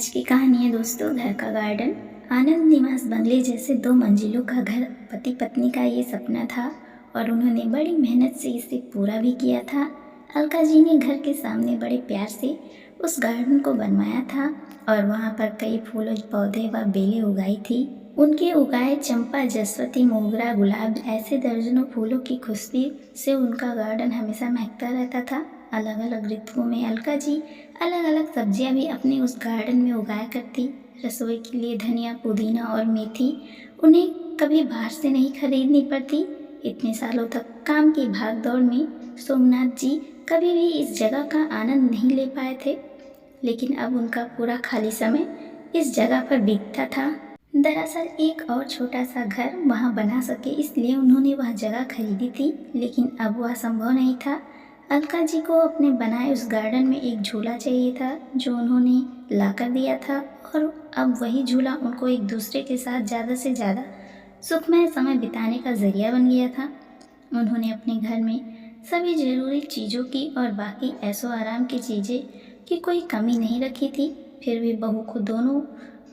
आज की कहानी है दोस्तों घर का गार्डन। आनंद निवास बंगले जैसे 2 मंजिलों का घर पति पत्नी का ये सपना था और उन्होंने बड़ी मेहनत से इसे पूरा भी किया था। अलका जी ने घर के सामने बड़े प्यार से उस गार्डन को बनवाया था और वहाँ पर कई फूलों पौधे व बेलें उगाई थी। उनके उगाए चंपा, जसवती, मोगरा, गुलाब ऐसे दर्जनों फूलों की खुशबू से उनका गार्डन हमेशा महकता रहता था। अलग अलग ऋतुओं में अलका जी अलग अलग सब्जियां भी अपने उस गार्डन में उगाया करती। रसोई के लिए धनिया, पुदीना और मेथी उन्हें कभी बाहर से नहीं खरीदनी पड़ती। इतने सालों तक काम की भागदौड़ में सोमनाथ जी कभी भी इस जगह का आनंद नहीं ले पाए थे, लेकिन अब उनका पूरा खाली समय इस जगह पर बीतता था। दरअसल एक और छोटा सा घर वहाँ बना सके इसलिए उन्होंने वह जगह खरीदी थी, लेकिन अब वह संभव नहीं था। अलका जी को अपने बनाए उस गार्डन में एक झूला चाहिए था जो उन्होंने ला कर दिया था, और अब वही झूला उनको एक दूसरे के साथ ज़्यादा से ज़्यादा सुखमय समय बिताने का जरिया बन गया था। उन्होंने अपने घर में सभी ज़रूरी चीज़ों की और बाकी ऐशो आराम की चीज़ें की कोई कमी नहीं रखी थी, फिर भी बहू को दोनों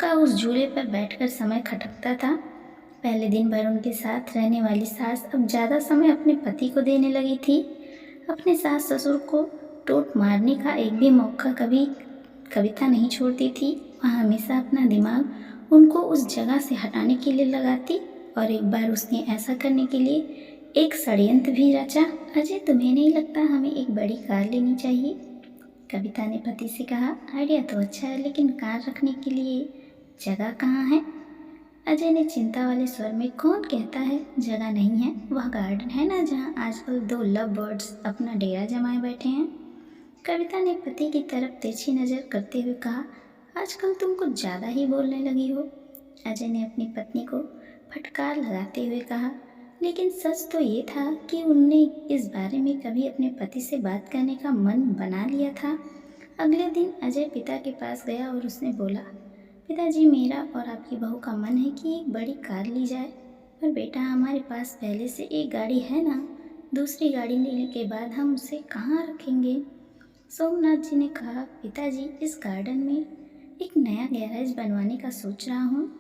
का उस झूले पर बैठकर समय खटकता था। पहले दिन भर उनके साथ रहने वाली सास अब ज़्यादा समय अपने पति को देने लगी थी। अपने सास ससुर को टोंट मारने का एक भी मौका कभी कविता नहीं छोड़ती थी। वह हमेशा अपना दिमाग उनको उस जगह से हटाने के लिए लगाती, और एक बार उसने ऐसा करने के लिए एक षड्यंत्र भी रचा। अजय, तुम्हें नहीं लगता हमें एक बड़ी कार लेनी चाहिए? कविता ने पति से कहा। आइडिया तो अच्छा है, लेकिन कार रखने के लिए जगह कहाँ है? अजय ने चिंता वाले स्वर में, कौन कहता है जगह नहीं है? वह गार्डन है ना जहाँ आजकल 2 लव बर्ड्स अपना डेरा जमाए बैठे हैं। कविता ने पति की तरफ तिरछी नज़र करते हुए कहा, आजकल तुम कुछ ज़्यादा ही बोलने लगी हो। अजय ने अपनी पत्नी को फटकार लगाते हुए कहा, लेकिन सच तो ये था कि उनने इस बारे में कभी अपने पति से बात करने का मन बना लिया था। अगले दिन अजय पिता के पास गया और उसने बोला, पिताजी, मेरा और आपकी बहू का मन है कि एक बड़ी कार ली जाए। पर बेटा, हमारे पास पहले से एक गाड़ी है ना, दूसरी गाड़ी लेने के बाद हम उसे कहाँ रखेंगे? सोमनाथ जी ने कहा, पिताजी, इस गार्डन में एक नया गैराज बनवाने का सोच रहा हूँ।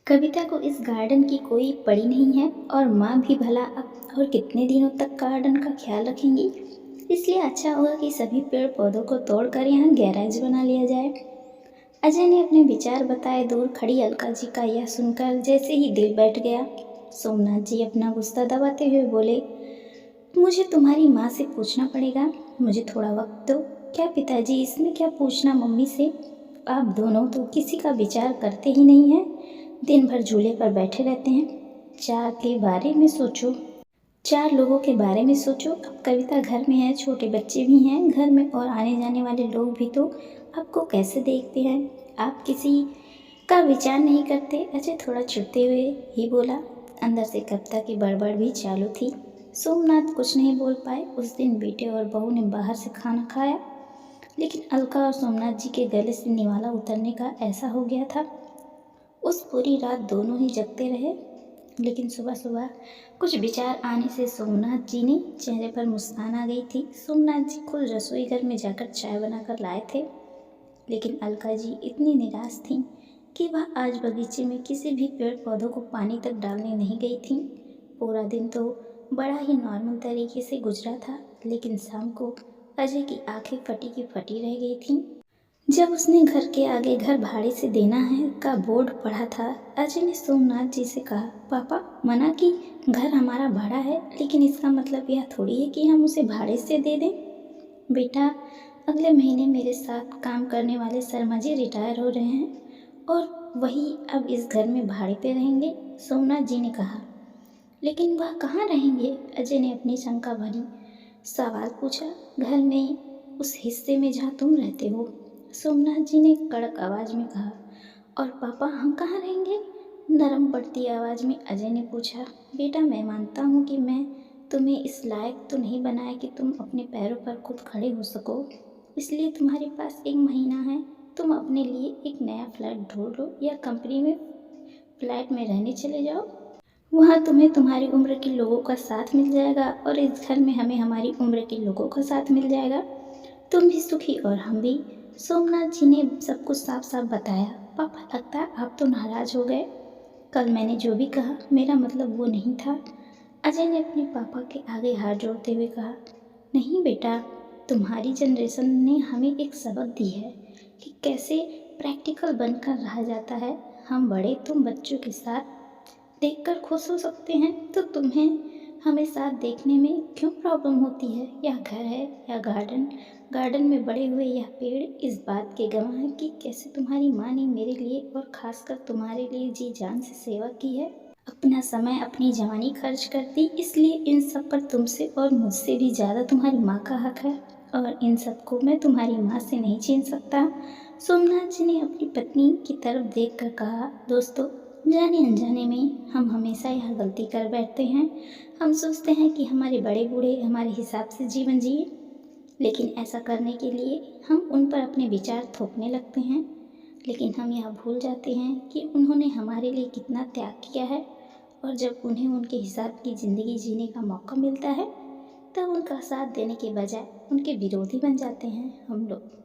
कविता को इस गार्डन की कोई पड़ी नहीं है, और माँ भी भला अब और कितने दिनों तक गार्डन का ख्याल रखेंगी, इसलिए अच्छा होगा कि सभी पेड़ पौधों को तोड़कर यहाँ गैराज बना लिया जाए। अजय ने अपने विचार बताए। दूर खड़ी अलका जी का यह सुनकर जैसे ही दिल बैठ गया। सोमनाथ जी अपना गुस्सा दबाते हुए बोले, मुझे तुम्हारी माँ से पूछना पड़ेगा, मुझे थोड़ा वक्त दो। क्या पिताजी, इसमें क्या पूछना मम्मी से? आप दोनों तो किसी का विचार करते ही नहीं हैं, दिन भर झूले पर बैठे रहते हैं। 4 के बारे में सोचो, 4 लोगों के बारे में सोचो। अब कविता घर में है, छोटे बच्चे भी हैं घर में, और आने जाने वाले लोग भी तो आपको कैसे देखते हैं? आप किसी का विचार नहीं करते। अजय थोड़ा चिढ़ते हुए ही बोला। अंदर से कविता की बड़बड़ भी चालू थी। सोमनाथ कुछ नहीं बोल पाए। उस दिन बेटे और बहू ने बाहर से खाना खाया, लेकिन अलका और सोमनाथ जी के गले से निवाला उतरने का ऐसा हो गया था। उस पूरी रात दोनों ही जगते रहे, लेकिन सुबह सुबह कुछ विचार आने से सोमनाथ जी ने चेहरे पर मुस्कान आ गई थी। सोमनाथ जी खुद रसोई घर में जाकर चाय बनाकर लाए थे, लेकिन अलका जी इतनी निराश थीं कि वह आज बगीचे में किसी भी पेड़ पौधों को पानी तक डालने नहीं गई थीं। पूरा दिन तो बड़ा ही नॉर्मल तरीके से गुजरा था, लेकिन शाम को अजय की आंखें फटी की फटी रह गई थीं। जब उसने घर के आगे घर भाड़े से देना है का बोर्ड पढ़ा था, अजय ने सोमनाथ जी से कहा, पापा, मना कि घर हमारा भाड़ा है, लेकिन इसका मतलब यह थोड़ी है कि हम उसे भाड़े से दे दें। बेटा, अगले महीने मेरे साथ काम करने वाले शर्मा जी रिटायर हो रहे हैं और वही अब इस घर में भाड़े पे रहेंगे, सोमनाथ जी ने कहा। लेकिन वह कहाँ रहेंगे? अजय ने अपनी शंका भरी सवाल पूछा। घर में उस हिस्से में जहाँ तुम रहते हो, सोमनाथ जी ने कड़क आवाज़ में कहा। और पापा, हम कहाँ रहेंगे? नरम पड़ती आवाज़ में अजय ने पूछा। बेटा, मैं मानता हूँ कि मैं तुम्हें इस लायक तो नहीं बनाया कि तुम अपने पैरों पर खुद खड़े हो सको, इसलिए तुम्हारे पास 1 महीना है। तुम अपने लिए एक नया फ्लैट ढूंढ लो या कंपनी में फ्लैट में रहने चले जाओ। वहाँ तुम्हें तुम्हारी उम्र के लोगों का साथ मिल जाएगा, और इस घर में हमें हमारी उम्र के लोगों का साथ मिल जाएगा। तुम भी सुखी और हम भी। सोमनाथ जी ने सब कुछ साफ साफ बताया। पापा, लगता है आप तो नाराज़ हो गए। कल मैंने जो भी कहा मेरा मतलब वो नहीं था। अजय ने अपने पापा के आगे हाथ जोड़ते हुए कहा, नहीं बेटा, तुम्हारी जनरेशन ने हमें एक सबक दी है कि कैसे प्रैक्टिकल बनकर रहा जाता है। हम बड़े तुम बच्चों के साथ देखकर खुश हो सकते हैं, तो तुम्हें हमें साथ देखने में क्यों प्रॉब्लम होती है? यह घर है या गार्डन? गार्डन में बड़े हुए यह पेड़ इस बात के गवाह हैं कि कैसे तुम्हारी माँ ने मेरे लिए और खासकर तुम्हारे लिए जी जान से सेवा की है। अपना समय, अपनी जवानी खर्च कर दी, इसलिए इन सब पर तुमसे और मुझसे भी ज़्यादा तुम्हारी माँ का हक है, और इन सब को मैं तुम्हारी माँ से नहीं छीन सकता। सोमनाथ जी ने अपनी पत्नी की तरफ देखकर कहा, दोस्तों, जाने अनजाने में हम हमेशा यह गलती कर बैठते हैं। हम सोचते हैं कि हमारे बड़े बूढ़े हमारे हिसाब से जीवन जिए, लेकिन ऐसा करने के लिए हम उन पर अपने विचार थोपने लगते हैं। लेकिन हम यह भूल जाते हैं कि उन्होंने हमारे लिए कितना त्याग किया है, और जब उन्हें उनके हिसाब की ज़िंदगी जीने का मौका मिलता है, तब उनका साथ देने के बजाय उनके विरोधी बन जाते हैं हम लोग।